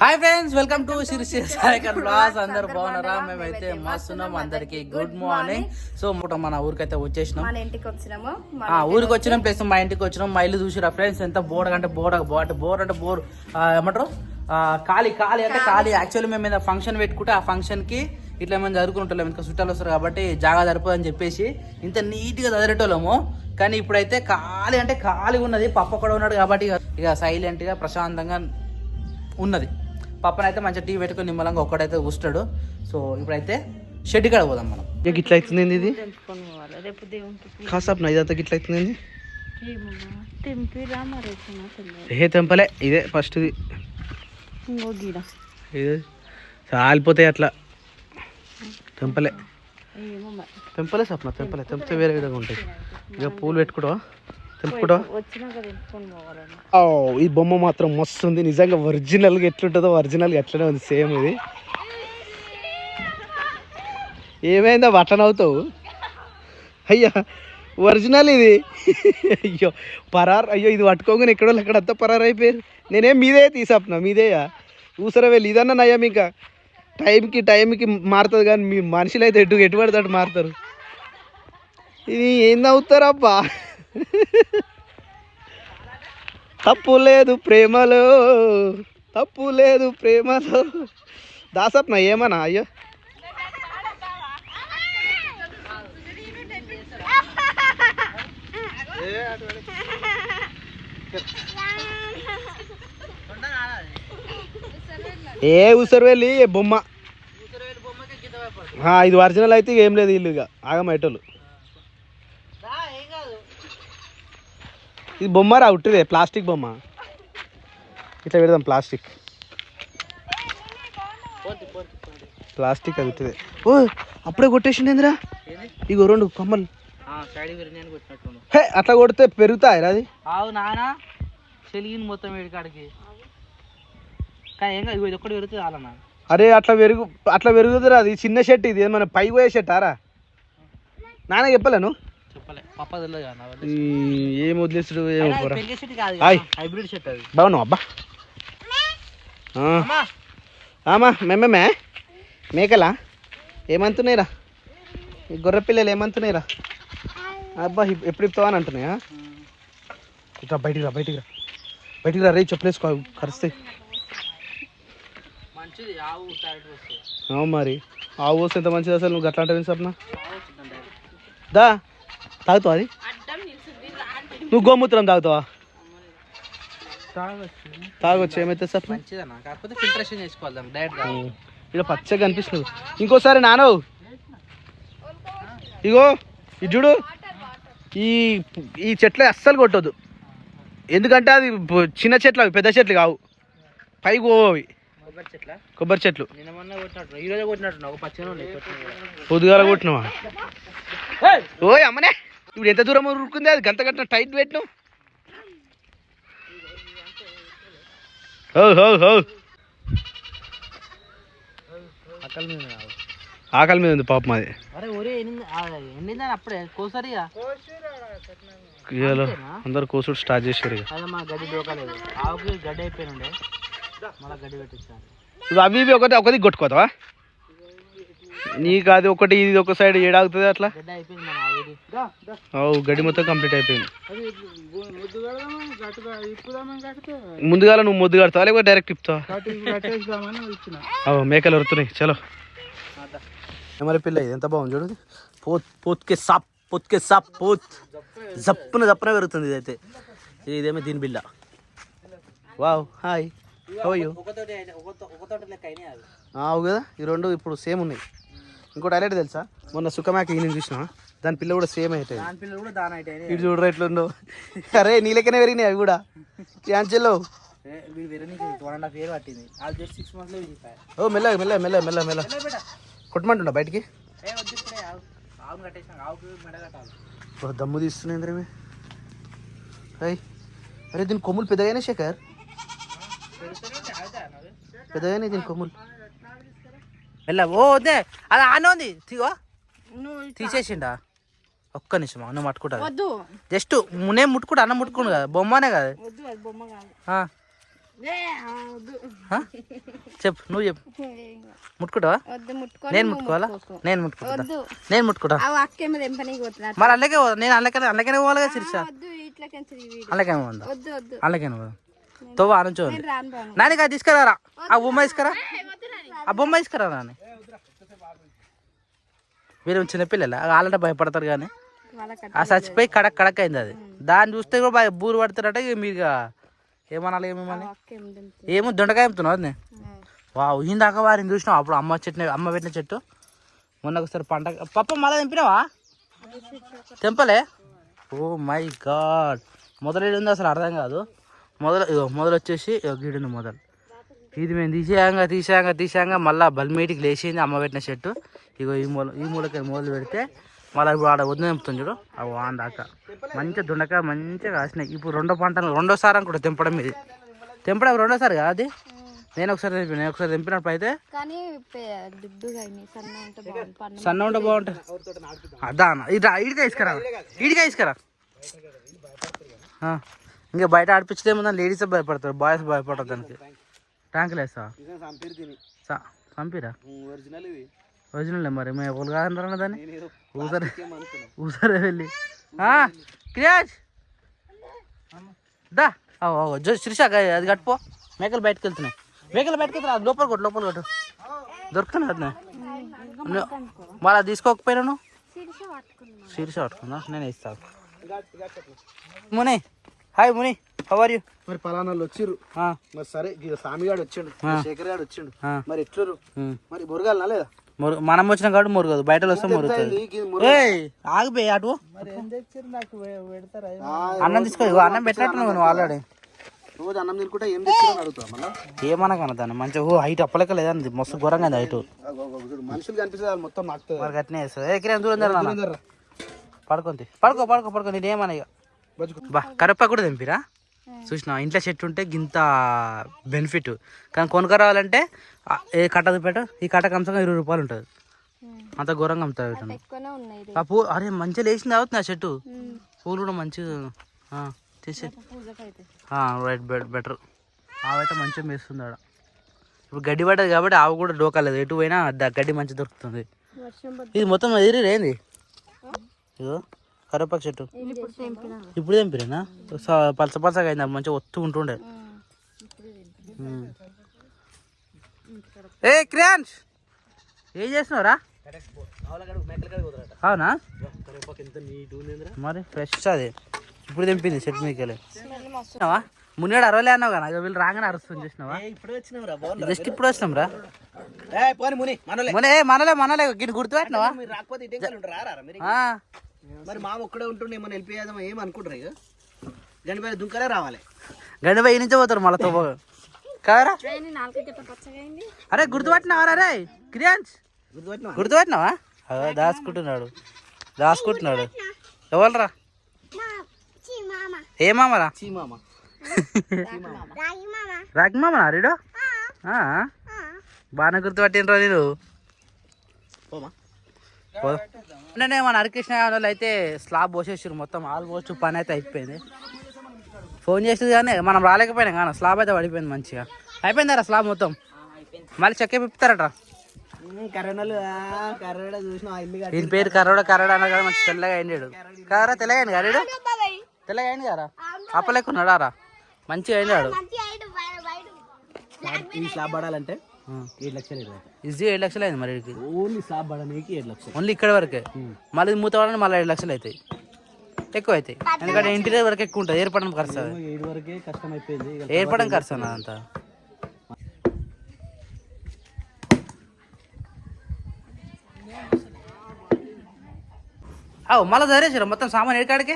Hi friends, welcome to Sirisha Saikar blogs. అందరు బాగున్నారా? మేమైతే మస్తున్నాం. అందరికి గుడ్ మార్నింగ్. సో మన ఊరికైతే వచ్చేసినాం, ఊరికి వచ్చినాం. ప్లస్ మా ఇంటికి వచ్చినాం. మా ఇల్లు చూసిరా ఫ్రెండ్స్, ఎంత బోర్ అంటే బోర్ అంటే బోర్ ఏమంటారు, ఖాళీ అంటే ఖాళీ. యాక్చువల్లీ మేము ఏదైనా ఫంక్షన్ పెట్టుకుంటే ఆ ఫంక్షన్ కి ఇట్లా మేము చదువుకుంటాం, ఇంకా చుట్టాలు వస్తారు కాబట్టి జాగా సరిపోదని చెప్పేసి ఇంత నీట్ గా చదివేటోళ్ళము. కానీ ఇప్పుడైతే ఖాళీ అంటే ఖాళీగా ఉన్నది. పప్ప కూడా ఉన్నాడు కాబట్టి ఇక సైలెంట్ గా ప్రశాంతంగా ఉన్నది. పప్పనైతే మంచిగా టీ పెట్టుకుని నిమ్మలంగా ఒక్కడైతే కూస్తాడు. సో ఇప్పుడైతే షెడ్ కాడ పోదాం మనం. ఇట్లా అవుతుంది ఇది కాసేపు ఇదంతా ఇట్లా అవుతుంది. ఏ తెంపలే, ఇదే ఫస్ట్ ఇది కాలిపోతాయి అట్లా. తెంపలే సప్న, తెంపితే వేరే విధంగా ఉంటాయి. ఇక పూలు పెట్టుకుంటావా? ఈ బొమ్మ మాత్రం మస్తు ఉంది నిజంగా. ఒరిజినల్గా ఎట్లుంటుందో ఒరిజినల్గా ఎట్లనే ఉంది, సేమ్ ఇది. ఏమైందా బట్టన్ అవుతావు? అయ్యా ఒరిజినల్ ఇది. అయ్యో అయ్యో ఇది పట్టుకోగానే ఎక్కడో ఎక్కడంతా పరారు అయిపోయారు. నేనేం మీదే తీసాపునా, మీదేయా ఊసర వెళ్ళి ఇదన్నా నయ్యం. ఇంకా టైంకి మారుతుంది కానీ మీ మనుషులు అయితే ఎటు పడితే మారుతారు. ఇది ఏం అవుతారబ్బా. తప్పు లేదు ప్రేమలో దాసప్న ఏమన్నా. అయ్యో ఊసరు వెళ్ళి బొమ్మ ఇది ఒరిజినల్ అయితే ఏం లేదు. ఇల్లు ఇక ఆగమయ్యేటోళ్ళు. ఇది బొమ్మ రా ఉట్టిదే, ప్లాస్టిక్ బొమ్మ. ఇట్లా పెడదాం ప్లాస్టిక్ అది ఉట్టిదే. ఓ అప్పుడే కొట్టేసిండేందిరా. ఇగో 2 కొమ్మలు అట్లా కొడితే పెరుగుతాయి రా. అది నానా చెలిగిన మొత్తం వేడికాడికి ఇది ఒక్కటి పెరుగుతుంది అలా. అరే అట్లా పెరుగుతుంది. అది చిన్న షర్ట్, ఇది ఏమన్నా పై పోయే షర్ట్ ఆరా. నాన్న చెప్పలేను, ఏం వదిలేసాడు. హైబ్రిడ్ షర్ట్ అది. బాగున్నావు అబ్బా. ఆమా మేకలా ఏమంటున్నాయిరా, గొర్రె పిల్లలు ఏమంటున్నాయిరా. అబ్బా ఎప్పుడు ఇస్తావా అని అంటున్నాయా. ఇట్లా బయటికి రా రే, చెప్పలేసుకో కరుస్తాయి. అవును మరి, ఆవు వస్తే ఎంత మంచిది అసలు. నువ్వు అట్లా అంటే సప్న దా తాగుతావా? అది నువ్వు గోమూత్రం తాగుతావా? తాగొచ్చు, ఏమైతే సార్ ఇక్కడ పచ్చగా కనిపిస్తుంది. ఇంకోసారి నానో ఇగో ఇది చూడు, ఈ చెట్లు అస్సలు కొట్టొద్దు. ఎందుకంటే అది చిన్న చెట్లు, అవి పెద్ద చెట్లు కావు, పైకి పోవి. కొబ్బరి చెట్లు పొద్దుగాల కొట్టినావా? ఓ అమ్మనే, ఇప్పుడు ఎంత దూరం ఉరుకుంది అది. గంట టైట్ పెట్టినావు. ఆకలి మీద ఉంది పాపం అది. అందరు కోసుడు స్టార్ట్ చేశారు. అవి ఇవి ఒకటి కొట్టుకోతావా? నీకు అది ఒకటి ఇది ఒక సైడ్ ఏడాగుతుంది అట్లా. గడ్డి మొత్తం కంప్లీట్ అయిపోయింది. ముందుగా నువ్వు ముద్దు కడతావా లేకపోతే డైరెక్ట్ ఇప్పుతావా? మేకలు వరుతున్నాయి. చలో మరి పిల్ల ఇది ఎంత బాగుంది చూడు. పోత్కే సాప్ జప్పున పెరుగుతుంది. ఇదైతే ఇదేమో దీని బిల్ల. వావ్ హాయ్ అవు కదా, ఈ 2 ఇప్పుడు సేమ్ ఉన్నాయి. ఇంకోటి హైలైట్ తెలుసా, మొన్న సుఖమాక ఈయన చూసినా, దాని పిల్ల కూడా సేమ్ అయితే. ఇటు చూడరా ఎట్లుండో. అరే నీ లెక్కనే పెరిగినాయి అవి కూడా. క్యాన్సల్లో ఓ మెల్ల కొట్టమంటుండ బయటికి. దమ్ము తీస్తున్నాయి. అరే దీని కొమ్ములు పెద్దగానే శేఖర్, పెద్దగానే దీని కొమ్ములు. ఓదే అది ఆనే ఉంది, తీసేసిండా? ఒక్క నిమిషం అన్నం పట్టుకుంటా. జస్ట్ నేను ముట్టుకుంటా, అన్నం ముట్టుకుంటు కదా, బొమ్మనే కదా. చెప్పు, నువ్వు చెప్పు. ముట్టుకుంటావా? నేను ముట్టుకోవాలా? నేను ముట్టుకుంటా. నేను ముట్టుకుంటా. మరి అల్లకే నేను అల్లకనే పోవాలిగా శిరీష. అల్లకే పోదా? అల్లకేనా పోదా? తోవా నుంచో నాని అది తీసుకురారా. ఆ బొమ్మ తీసుకురా, ఆ బొమ్మ తీసుకురా నాని. మీరు చిన్నపిల్లల వాళ్ళంటే భయపడతారు కానీ ఆ చచ్చిపోయి కడక్ కడక్ అయింది అది. దాన్ని చూస్తే కూడా బూరు పడతారట. ఇక మీరు ఏమనాలి? ఏమో దొండకాయ అమ్ముతున్నావు అది. వా ఇందాక వారిని చూసినావు అప్పుడు అమ్మ పెట్టిన చెట్టు. మొన్న ఒకసారి పంట పప్ప మళ్ళీ తెంపినావా? తెంపలే? Oh my God. మొదలు ఉంది అసలు అర్థం కాదు. మొదలు వచ్చేసి గీడుంది మొదలు. ఇది మేము తీసేయంగా మళ్ళీ బల్మేటికి లేచింది అమ్మ పెట్టిన చెట్టు. ఇగో ఈ మూలకి మొదలు పెడితే మళ్ళీ ఇప్పుడు ఆడ వద్దు తెంపుతుంది చూడు. అవి వాన్ దాకా మంచిగా దొండకాయ మంచిగా కాసినాయి. ఇప్పుడు రెండోసారి అనుకుంటా తెంపడం. ఇది తెంపడం రెండోసారి కాదు అది. నేను ఒకసారి తెంపినప్పుడు అయితే సన్న ఉంటే బాగుంటుంది. అదా ఇడిగా తీసుకురా. ఇంకా బయట ఆడిపించదేమో లేడీస్ భయపడతారు, బాయ్స్ భయపడతారు దానికి. ట్యాంకులు వేస్తా పంపిరా. ఒరిజినల్ మరి మేము ఎవరు కాదన్నారన్న దాన్ని ఊసరే వెళ్ళి క్రియాజ్ దా శిరీష అది కట్టుపో. మేకలు బయటకు వెళ్తున్నాయి. అది లోపల కొట్టు దొరుకుతున్నాయి. అది మళ్ళీ తీసుకోకపోయినాను. శిరీష పట్టుకుందా? నేను ఇస్తాను. ముని hi Muni, how are you? మరి పలానా వచ్చిర్రు. మరి సరే స్వామిగాడు వచ్చిండు, శేఖర్ గాడు వచ్చిండు. మరి ఎట్లరు? మరి మురగాలనా లేదా? మనం వచ్చిన కాబట్టి మురగదు, బయట వస్తే మురుగుతుంది. ఆగిపోయి అటు అన్నం తీసుకో. అన్నం పెట్టినట్టు నువ్వు ఆల్రెడీ రోజు అన్నం తినుకుంటా ఏం తెచ్చారని అడుగుతా. మళ్ళీ ఏమనకన్నా దాన్ని మంచిగా హైట్ అప్పలేక లేదండి, మస్తు ఘోరంగా హైట్. మనుషులు కనిపిస్తుంది మొత్తం మాకుతుంది. మరి అట్నే దూరం పడుకో నేనేమన్నా ఇక బా. కరప కూడా తెంపిరా చూసినా. ఇంట్లో చెట్టు ఉంటే గింత బెనిఫిట్. కానీ కొనుక రావాలంటే ఏ కట్ట చూపెట్టు. ఈ కట్ట కంసంగా 20 రూపాయలు ఉంటుంది. అంత ఘోరంగా అమ్ముతాయి. ఆ పూ అరే మంచిగా లేచింది అవుతుంది ఆ చెట్టు. పూలు కూడా మంచిగా తీసే రైట్ బెటర్. ఆవైతే మంచిగా మేస్తుంది ఆడ. ఇప్పుడు గడ్డి పడ్డది కాబట్టి ఆవు కూడా డోకాలేదు. ఎటు పోయినా గడ్డి మంచిగా దొరుకుతుంది. ఇది మొత్తం ఏంది? ఇదో కరివేపాకు చెట్టు ఇప్పుడు తెంపిరేనా? పలసగా అయింది, మంచిగా ఒత్తు ఉంటుండే. ఏ క్రియాన్స్ ఏం చేస్తున్నావురా? అవునా? మరి ఫ్రెష్ అది ఇప్పుడు తెంపింది చెట్టు మీకెళ్ళి. మునిగాడు అరవలే అన్నావు కదా, వీళ్ళు రాగానే అరుస్తుంది చూసినావా? జస్ట్ ఇప్పుడు వచ్చినాం రా. మనలే గిన్నె గుర్తుపెట్టినావా? మరి మా ఒక్కడే ఉంటుండే ఏమన్నా హెల్ప్ చేద్దాం ఏం అనుకుంటారు. ఇక గండిపై దుంకలే రావాలి. గండిపై నుంచి పోతారు మళ్ళీ తో కారా. అరే గుర్తుపట్టినావా? రే క్రియాన్స్ గుర్తుపట్టినావా? దాచుకుంటున్నాడు. ఎవరురా? ఏ మామరా? రాగి మామనా రీడు? బాగానే గుర్తుపట్టినరా నేను. మన హరికృష్ణ వాళ్ళు అయితే స్లాబ్ పోసేసారు మొత్తం. ఆల్మోస్ట్ పని అయితే అయిపోయింది. ఫోన్ చేసేది కానీ మనం రాలేకపోయినాం కానీ స్లాబ్ అయితే పడిపోయింది మంచిగా. అయిపోయిందారా స్లాబ్ మొత్తం? మళ్ళీ చెక్క పిప్పుతారట. దీని పేరు కర్రోడ అన్న కదా. మంచి తెల్లగా అయిండాడు కదరా. తెల్లగా అయింది కరీడు. తెల్లగా అయింది కదరా. అప్పలేకున్నాడా రా? మంచిగా అయినాడు. ఈ స్లాబ్ పడాలంటే 7 లక్షలు ఈజీ 7 లక్షలు అయింది మరి. ఓన్లీ స్లాబ్ పడడానికి 7 లక్షలు. ఓన్లీ ఇక్కడ వరకే. మళ్ళీ మూత పడాలని మళ్ళీ 7 లక్షలు అవుతాయి. ఎక్కువ అవుతాయి ఎందుకంటే ఇంటీరియర్ వరకు ఎక్కువ ఉంటుంది. ఏర్పడడం ఖర్చు. వరకే కష్టం అయిపోయింది. ఏర్పడడం ఖర్చు అన్న అంతా. మళ్ళీ ధరేసారు మొత్తం సామాన్ ఏడికాడికి.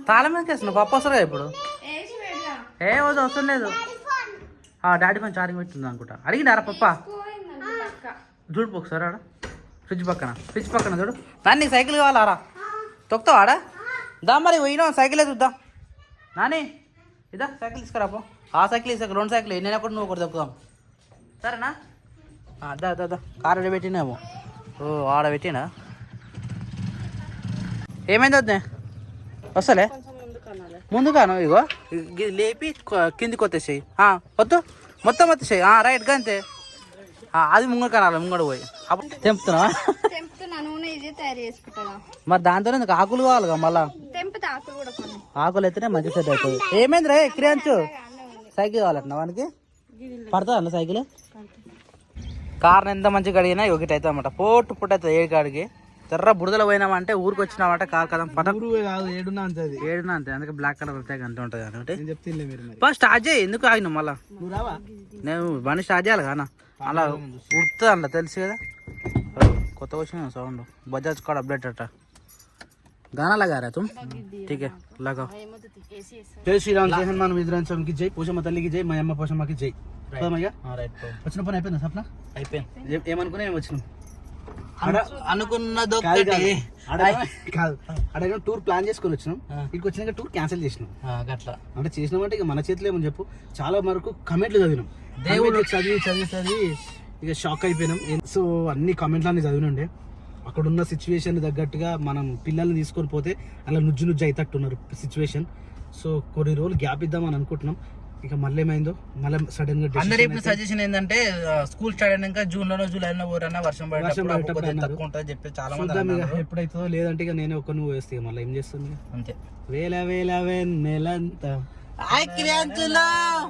తాళం మీద వేస్తున్నావు పప్పు వస్తారా ఇప్పుడు? ఏ అవసరం లేదు. డాడీ కొంచెం చార్జింగ్ పెట్టింది అనుకుంటా. అడిగిండారా పప్ప? చూడు ఒకసారి ఆడ ఫ్రిడ్జ్ పక్కన చూడు. నాని సైకిల్ కావాలారా? తొక్కుతావు ఆడ? దా మరి పోయినా సైకిలే చూద్దాం. నాని ఇదా సైకిల్ తీసుకురాపో. ఆ సైకిల్ ఇస్తాక 2 సైకిల్ నేను ఒకటి నువ్వు ఒకటి తొక్కుదాం సరేనా? దా కార్ ఆడ పెట్టినామో. ఆడ పెట్టినా ఏమైంది వద్దే? వస్తలే ముందుగాను. ఇగో లేపి కిందికి వచ్చేసాయి. వద్దు మొత్తం వచ్చేసాయి రైట్ గా అంతే అది ముంగడ కనాలి ముంగడ పోయి అప్పుడు తెంపుతున్నా తెంపుతున్నా నూనె ఇది తయారు చేసుకుంటా మరి దాంతో ఎందుకు ఆకులు కావాలిగా మళ్ళా తెంపుతా ఆకులు కూడా కొన్ని ఆకులు అయితేనే మంచి సెట్ అవుతుంది ఏమైంది రే క్రియాంచు సైకిల్ కావాలంట వానికి పడుతుంది అన్న సైకిల్ కార్ని ఎంత మంచిగా కడిగినా ఒకటి అవుతుంది అనమాట పోటు పుట్టు అవుతుంది ఏ కాడికి తెర్ర బురదలో పోయినామంటే ఊరికి వచ్చినామంటే కార్ కదా కాదు ఏడున్నా అంతే ఏడునా అంతే అందుకే బ్లాక్ కలర్ వస్తాయి అంత ఉంటుంది కాబట్టి నేను చెప్తే మీరు మరి ఫస్ట్ స్టార్ట్ చేయి ఎందుకు ఆగినావు మళ్ళా నువ్వు రావా నేను బండి స్టార్ట్ చేయాలి కానా అలా ఉడుతుంది అలా తెలుసు కదా కొత్త వచ్చిన సౌండ్ బజాజ్ కార్డ్ అప్డేట్ అట్ట गाना लगा रहा है तुम ठीक है लगाओ జై శ్రీరామ్ జై హనుమాన్ విద్రాన్ స్వామికి జై పోషమ్మ తల్లికి జై మా అమ్మ పోషమ్మకి జై రైట్ వచ్చిన పని అయిపోయిందా సప్న అయిపోయింది ఏమనుకున్నా ఏం వచ్చినాం అనుకున్నది కాదు అక్కడ టూర్ ప్లాన్ చేసుకొని వచ్చినాం ఇక్కడికి వచ్చినాక టూర్ క్యాన్సిల్ చేసినాం అట్లా అంటే చేసినామంటే ఇక మన చేతిలో ఏమని చెప్పు చాలా వరకు కమెంట్లు చదివినాం దేవుడు చదివి ఇక షాక్ అయిపోయినాం సో అన్ని కామెంట్లు అన్ని చదివినండే అక్కడ ఉన్న సిచ్యువేషన్ తగ్గట్టుగా మనం పిల్లల్ని తీసుకొని పోతే అలా నుజ్జు అవుతట్టున్నారు సిచ్యువేషన్ సో కొన్ని రోజులు గ్యాప్ ఇద్దామని అనుకుంటున్నాం ఇక మళ్ళీ ఏమైందో మళ్ళీ సడన్ గా అందరు ఇప్పుడు సజెషన్ ఏంటంటే స్కూల్ స్టార్ట్ అయినాక జూన్ లోనో జూలైలో ఊరన్నా వర్షం తక్కువ ఉంటుంది చెప్పి చాలా మంది ఎప్పుడైతుందో లేదంటే ఇక నేను ఒక నువ్వు వేస్తే మళ్ళీ ఏం చేస్తుంది అంతే వేల వేల నెలంతా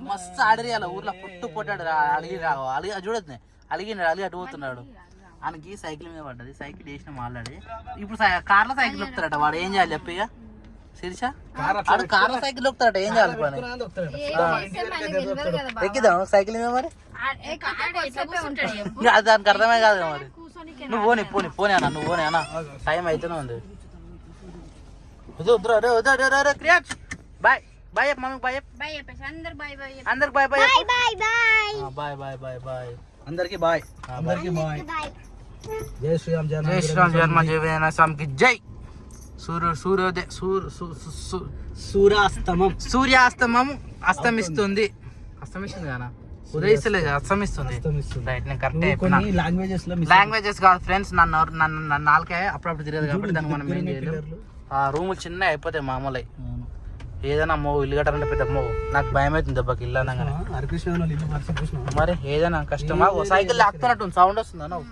మస్తు ఆడరియాల ఊర్లో పుట్టు పొట్టాడు అలిగి అలిగి చూడొద్దు అలిగినాడు అలిగి అటు పోతున్నాడు ఆయనకి సైకిల్ మీద పడ్డది సైకిల్ వేసినాం ఆల్రెడీ ఇప్పుడు కార్లో సైకిల్ ఎక్కుతారట వాడు ఏం చేయాలి చెప్పి ఇక శిరీష కార్లో సైకిల్ ఎక్కుతారట ఏం చేయాలి పని ఎక్కిద్దాం సైకిల్ మీద మరి అది దానికి అర్థమే కాదు మరి నువ్వు పోనీ పోనీ పోనీ అన్న నువ్వు పోనీ అన్న టైం అయితేనే ఉంది క్రియాచ్ బాయ్ బాయ్ మమ్మీకి బాయ్ అందరికి bye bye bye bye bye bye అందరికి బాయ్ అందరికి బాయ్ జై శ్రీరామ్ జై శ్రీరామ్ జన్మ జయ విజయనాథ స్వామికి జై సూర్యోదయ సూర్యాస్తమం అస్తమిస్తుంది అస్తమిస్తుంది కదా ఉదయిస్తలేదు అస్తమిస్తుంది రైట్ నేను కరెక్ట్ లాంగ్వేజెస్ కాదు ఫ్రెండ్స్ నన్ను నాలుకే అప్పుడప్పుడు తిరగదు కాబట్టి దానికి మనం ఏం చేయలేదు ఆ రూములు చిన్న అయిపోతాయి మామూలు ఏదైనా మో ఇల్లు కట్టాలంటే పెద్ద మో నాకు భయం అవుతుంది దెబ్బకి ఇల్లు అనగానే మరి ఏదైనా కష్టమా సైకిల్ లాక్కున్నట్టు సౌండ్ వస్తుందా నువ్వు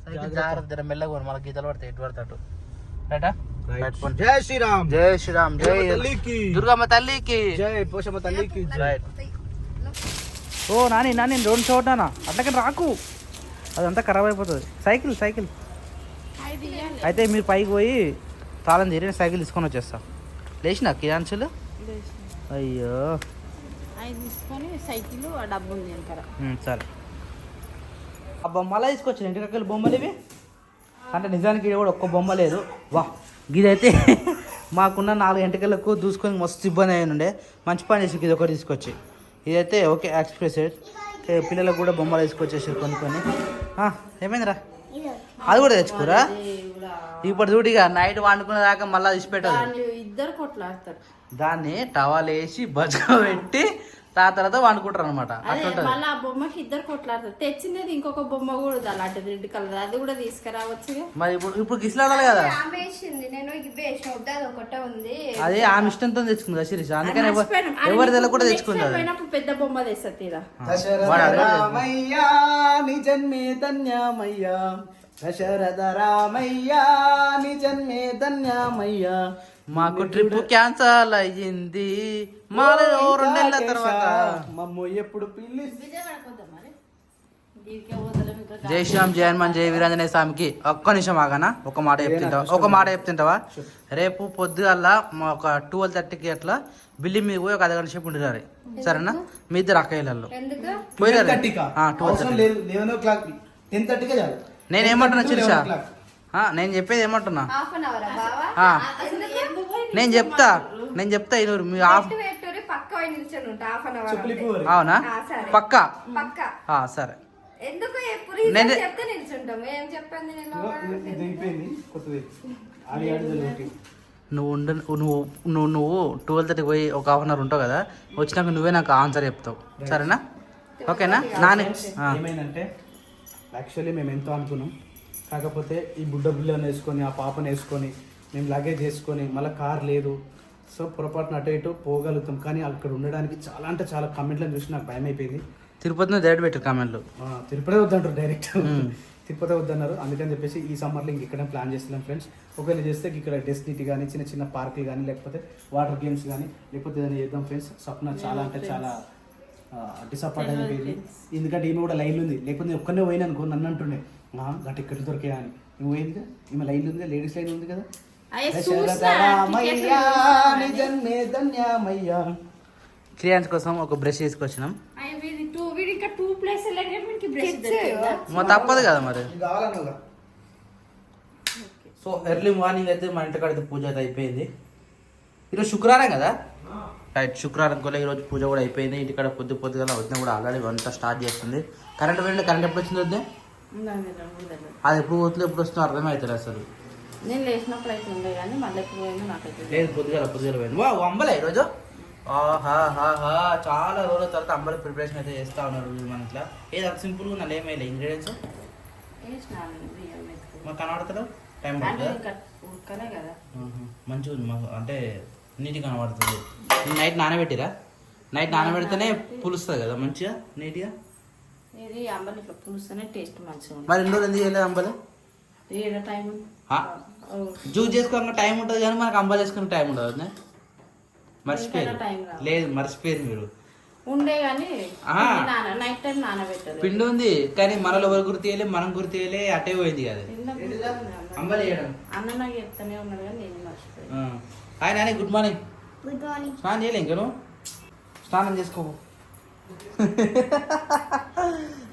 సైకిల్ జాగ్రత్త మెల్లగా మళ్ళీ గీతలు పడతాయి ఎటు పడతాడు రైటా జై శ్రీరామ్ జై శ్రీరామ్ జై దుర్గమ్మ తల్లికి జై పోషమ్మ తల్లికి రైట్ ఓ నాని నాని రెండు చోటనా అట్లకని రాకు అదంతా ఖరాబ్ అయిపోతుంది సైకిల్ సైకిల్ అయితే మీరు పైకి పోయి తాళం తీరి సైకిల్ తీసుకొని వచ్చేస్తా లేచినా కిరాన్సులు అయ్యో సరే ఆ బొమ్మలా తీసుకొచ్చిన ఇంటికక్కలు బొమ్మలు ఇవి అంటే నిజానికి ఇది కూడా ఒక్క బొమ్మ లేదు వా ఇదైతే మాకున్న 4 ఎంటికలకు దూసుకొని మస్తు ఇబ్బంది అయ్యిండే మంచి పని చేసి ఇది ఒకటి తీసుకొచ్చి ఇదైతే ఓకే ఎక్స్ప్రెస్ పిల్లలకు కూడా బొమ్మలు తీసుకొచ్చేసారు కొన్ని ఏమైందిరా అది కూడా తెచ్చుకోరా ఇప్పుడు చూడిగా నైట్ వండుకునే దాకా మళ్ళీ తీసి పెట్టదు ఇద్దరు కొట్లాడతారు దాన్ని టవాల్ వేసి బజ్జా పెట్టి తర్వాత వండుకుంటారు అనమాట మళ్ళీ ఆ బొమ్మకి ఇద్దరు కొట్లాడతారు తెచ్చినది ఇంకొక బొమ్మ కూడా అలాంటి రెడ్ కలర్ అది కూడా తీసుకురావచ్చు మరి ఇప్పుడు గిసిలాడాలి కదా అదే ఆమె ఇష్టంతో తెచ్చుకుందా శిరీష అందుకని ఎవరి దగ్గర కూడా తెచ్చుకుందా పెద్ద బొమ్మ తెస్తా తీరా జన్మే ధన్యమయ్యా దశరథ రామయ్యా నీ జన్మే ధన్యమయ్యా మాకు ట్రిప్ క్యాన్సల్ అయ్యింది మాలో 2 నెలల తర్వాత మమ్మ ఎప్పుడు పిల్లి జై శ్రీరామ్ జయ హనుమాన్ జయ వీరాంజనేయ స్వామికి ఒక్క నిమిషం ఆగానా ఒక మాట చెప్తుంటావా రేపు పొద్దుగల్లా ఒక 12:30కి అట్లా బిల్లి మీద పోయి ఒక 1 గంట సేపు ఉండిరారు సరేనా మీ ఇద్దరు అక్కయ్యలలో పోయిరారు 10:30 నేనేమంటున్నా శిరీష నేను చెప్పేది ఏమంటున్నా నేను చెప్తా ఇరు మీ అవునా పక్కా సరే నువ్వు 12:30కి పోయి ఒక 1/2 అవర్ ఉంటావు కదా వచ్చినాక నువ్వే నాకు ఆన్సర్ చెప్తావు సరేనా ఓకేనా నాని ఏమైందంటే యాక్చువల్లీ మేము ఎంతో అనుకున్నాం కాకపోతే ఈ బుడ్డ బిల్లని వేసుకొని ఆ పాపను వేసుకొని మేము లగేజ్ వేసుకొని మళ్ళీ కార్ లేదు సో పొరపాటున అటు ఇటు పోగలుగుతాం కానీ అక్కడ ఉండడానికి చాలా అంటే చాలా కమెంట్లను చూసి నాకు భయం అయిపోయింది తిరుపతిలో డైరెక్ట్ పెట్టారు కామెంట్లు. తిరుపతి వద్దంటారు డైరెక్ట్. తిరుపతి వద్దన్నారు. అందుకని చెప్పేసి ఈ సమ్మర్లో ఇంకెక్కడ ప్లాన్ చేస్తున్నాం ఫ్రెండ్స్. ఒకవేళ చేస్తే ఇక్కడ డెస్టినీ కానీ చిన్న చిన్న పార్కులు కానీ లేకపోతే వాటర్ గేమ్స్ కానీ లేకపోతే ఏదైనా చేద్దాం ఫ్రెండ్స్. స్వప్న చాలా అంటే చాలా డిసప్పాయింట్ అయిపోయింది. ఎందుకంటే ఈమె కూడా లైన్లో ఉంది. లేకపోతే నేను ఒక్కనే పోయినా అనుకో నన్ను అంటుండే గట్టి ఇక్కడ దొరికాయా అని. నువ్వు పోయిందిగా ఈమె లైన్లో ఉంది, లేడీస్ లైన్ ఉంది కదా. క్రియాన్స్ కోసం ఒక బ్రష్ తీసుకొచ్చినాం. తప్పదు కదా మరి. సో ఎర్లీ మార్నింగ్ అయితే మా ఇంటికాడ అయితే పూజ అయితే అయిపోయింది. ఈరోజు శుక్రవారం కదా, రైట్. శుక్రవారం కూడా ఈరోజు పూజ కూడా అయిపోయింది. ఇంటికాడ పొద్దుగా వద్ద కూడా ఆల్రెడీ వంట స్టార్ట్ చేస్తుంది. కరెంట్ పోయింది. కరెంట్ ఎప్పుడు వచ్చింది వద్దే? అది ఎప్పుడు పోతుంది ఎప్పుడు వస్తుందో అర్థమవుతుంది అసలు. నేను లేచినప్పుడు అయితే ఉండే కానీ మళ్ళీ ఎప్పుడు పోయిందో నాకైతే లేదు. పొద్దుగా పోయింది. వా అంబలే ఈరోజు. చాలా రోజుల తర్వాత అంబలి ప్రిపరేషన్ అయితే చేస్తా ఉన్నారు మన ఇంట్లో. ఏది అంత సింపుల్గా ఉందండి. ఏమైనా ఇంగ్రీడియంట్స్ మాకు కనబడతారు. టైం ఉడకలే కదా, మంచిగా ఉంది మాకు, అంటే నీట్గా కనబడుతుంది. నైట్ నానబెట్టిరా? నైట్ నానబెడితేనే పులుస్తుంది కదా మంచిగా నీట్గా. ఇది అంబలి ఇట్లా పులుస్తేనే టేస్ట్ మంచిగా ఉంటుంది. మరి 2 రోజులు ఎందుకు చేయలేదు అంబలి? టైం జ్యూస్ చేసుకోవడానికి టైం ఉంటుంది కానీ మనకు అంబలి చేసుకునే టైం ఉండదు. మర్చిపోయారు. లేదు మర్చిపోయారు మీరు. ఉండే కానీ నైట్ టైం నానబెట్టారు. పిండి ఉంది కానీ మనలో ఎవరు గుర్తియలే, మనం గుర్తియలే, అటే పోయింది కదా అంబలి చేయడం. అన్న నాకు చెప్తానే ఉన్నాడు కానీ నేను మర్చిపోయాను. Hi Nani, good morning. Good morning. స్నానం చేయలే ఇంకా నువ్వు? స్నానం చేసుకో.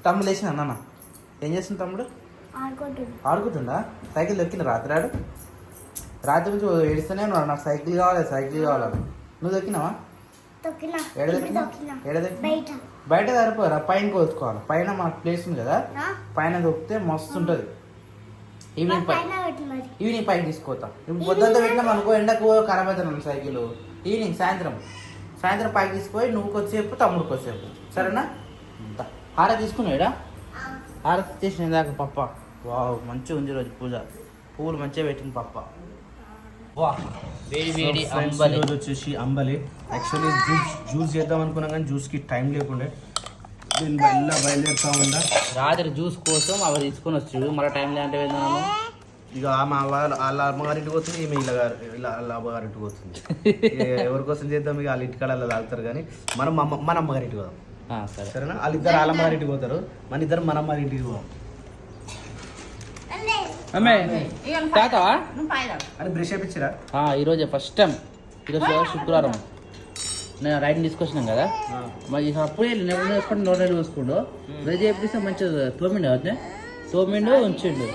తమ్ముడు లేచిన అన్న ఏం చేస్తుంది తమ్ముడు? ఆడుకుంటుండా? సైకిల్ దొరికింది రాత్రి నుంచి ఏడుస్తూనే ఉన్నాడు నాకు సైకిల్ కావాలని. నువ్వు దొక్కినావా? ఏడ దొక్కినా? బయట సరిపోరా, పైన కోసుకోవాలి. పైన మనకు ప్లేస్ ఉంది కదా, పైన దొక్కితే మస్తు ఉంటుంది. ఈవినింగ్ పైన తీసుకోతా. ఇప్పుడు పొద్దుంతా పెట్టినాం అనుకో ఎండకు ఖరాబ్ అవుతున్నాను సైకిల్. ఈవినింగ్ సాయంత్రం పైకి తీసుకుపోయి నువ్వు కొద్దిసేపు తమ్ముడికి కొద్దిసేపు, సరేనా? హారతి తీసుకున్నాడా? హారతి చేసిన ఇందాక పప్ప. వావ్ మంచిగా ఉంది రోజు పూజ. పువ్వులు మంచిగా పెట్టింది పప్ప. వా వేడి అంబలి. వచ్చేసి అంబలి. యాక్చువల్లీ జ్యూస్ చేద్దాం అనుకున్నాం కానీ జ్యూస్కి టైం లేకుండే. నేను బయలుదేరుతా ఉందా. రాత్రి జ్యూస్ కోసం అవి తీసుకొని వచ్చాడు. మళ్ళీ టైం లేదంటే వెళ్దాము. ఇక వాళ్ళ అమ్మగారింటికి పోతుంది, ఈమె ఇలా అమ్మగారింటికి పోతుంది. ఎవరి కోసం చేద్దాం? ఇక వాళ్ళ ఇంటికాడ అలా తాగుతారు కానీ మనం మన అమ్మగారింటికి పోదాం. సరేనా? వాళ్ళిద్దరు వాళ్ళ అమ్మగారింటికి పోతారు, మన ఇద్దరు మన అమ్మగారింటికి పోదాం. అని బ్రష్ చేయించరా? ఈరోజే ఫస్ట్ టైం. ఈరోజు శుక్రవారం నేను రైడ్ని తీసుకొచ్చినాం కదా, మరి అప్పుడే వేసుకుంటే నోట్ చూసుకుంటూ బ్రష్ చేపిస్తే మంచిగా తోమిండు ఉంచిండు.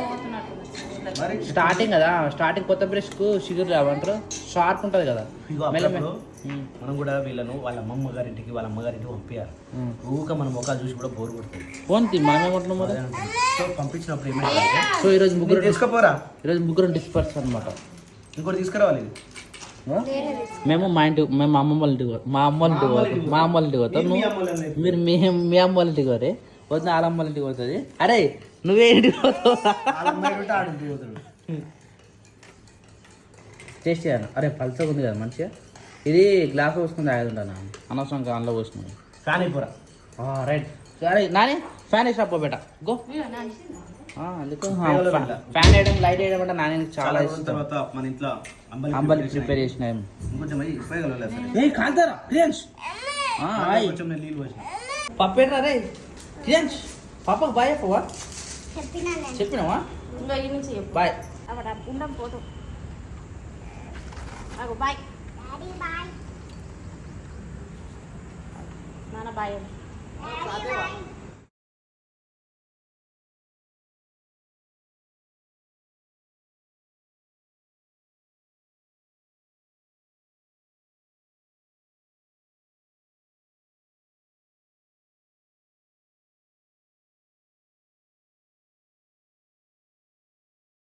స్టార్టింగ్ కదా, స్టార్టింగ్ కొత్త బ్రష్కు షుగర్ ఏమంటారు షార్ప్ ఉంటుంది కదా. మనం కూడా వీళ్ళను వాళ్ళ అమ్మమ్మ గారింటికి వాళ్ళ అమ్మగారింటికి పంపించారు. ఊక మనం ముఖాలు చూసి కూడా బోర్ కొడుతుంది. పోంతి మనమేమంటున్నాం మరి. సో పంపించినప్పుడు ఏమైందంటే, సో ఈరోజు ముగ్గురు తీసుకుపోరా. ఈరోజు ముగ్గురు డిస్పర్స్ అనమాట. ఇంకోటి తీసుకురావాలి. మేము అమ్మమ్మ వాళ్ళ ఇంటికి మా అమ్మ వాళ్ళ ఇంటికి పోతాం. మీరు మీ అమ్మ వాళ్ళ ఇంటికి పోతే వద్దు వాళ్ళ అమ్మ వాళ్ళ ఇంటికి పోతుంది. అరే నువ్వే ఇంటికి పోతావు. టేస్ట్ చేయాలి. అరే పల్సగా ఉంది కదా మంచిగా. ఇది గ్లాస్ పోసుకుని తాగేదుంటాను అనవసరంగా అందులో పోసుకున్నాను. ఫ్యాన్ అయిపోరా. రైట్. అరే నాని ఫ్యాన్ వేసి రాపో బేట గో. అందుకు ఫ్యాన్ వేయడం లైట్ వేయడం అంటే నాని చాలా ఇష్టం. తర్వాత మన ఇంట్లో అంబలి ప్రిపేర్ చేసిన కాంతారా క్రియాన్స్ పప్పేట్రా రే క్రియాన్స్. పాపకు బాయ్ చెప్పవా? చెప్పినావా? బాయ్. బాయ్ నాన్న బాయ్.